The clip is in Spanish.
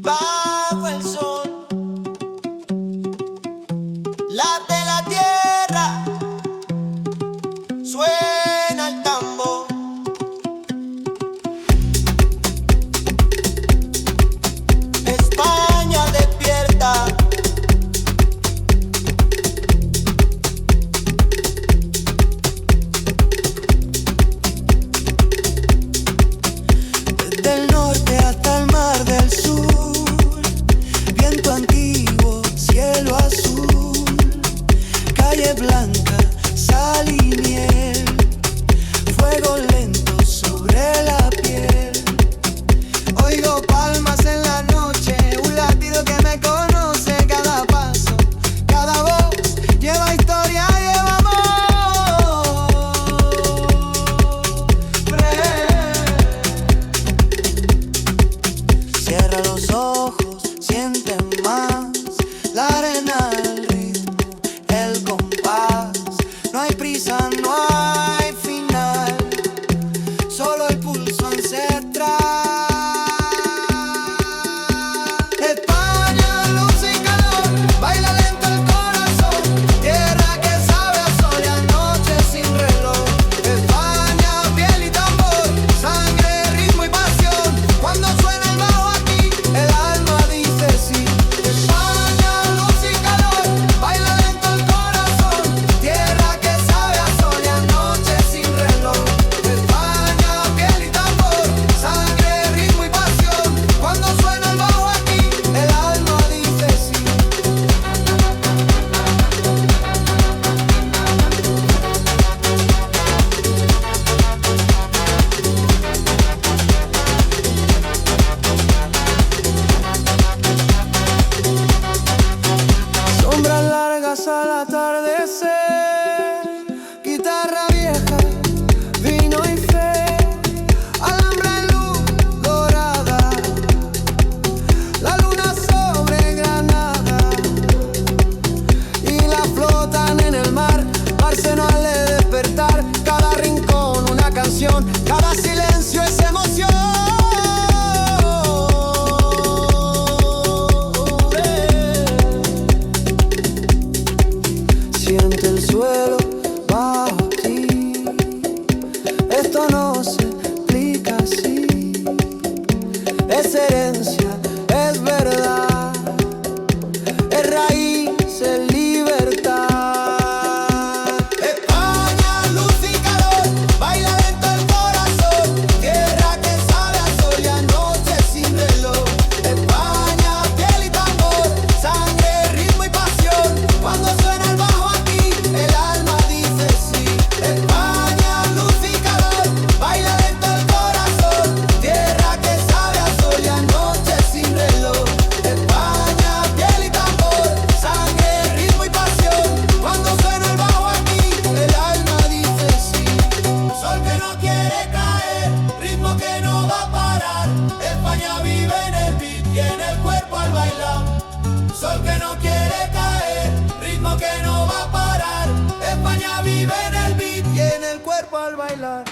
bajo el sol, late la tierra, suena el tambor. España despierta, desde el norte hasta el mar del sur, viento antiguo, cielo azul, calle blanca, sal y miel, fuego lento sobre la piel. Oigo palmas en la noche, un latido que me conoce, cada paso, cada voz, lleva historia, lleva amor. Cierra los ojos, siente más la arena, el ritmo, el compás. No hay prisa, no hay final, solo el pulso ancestral. España, luz y calor, baila lento el corazón, tierra que sabe a sol y a noche sin reloj. España, piel y tambor, sangre, ritmo y pasión, cuando suena el bajo aquí, el alma dice sí. España, luz y calor, baila lento el corazón, tierra que sabe a sol y a noche sin reloj. España, piel y tambor, sangre, ritmo y pasión, cuando suena el bajo aquí, el alma dice sí. Sombras largas al atardecer, guitarra vieja, vino y fe, alhambra en luz dorada, la luna sobre Granada, y la flotan en el mar, arsenal de despertar, cada rincón una canción, cada silencio es emoción. Siente el suelo bajo ti, esto no se explica así, es herencia, es verdad, es raíz, es libertad. España, luz y calor, baila lento el corazón, tierra que sabe a sol y a noche sin reloj. España, piel y tambor, sangre, ritmo y pasión, cuando suena el bajo aquí, el alma dice sí. España, luz y calor, baila lento el corazón, tierra que sabe a sol y a noche sin reloj. España, piel y tambor, sangre, ritmo y pasión, cuando suena el bajo aquí, el alma dice sí. Sol que no quiere caer, ritmo que no va a parar. España vive en el beat y en el cuerpo al bailar. Sol que no quiere caer, ritmo que no va a parar. España vive en el beat y en el cuerpo al bailar.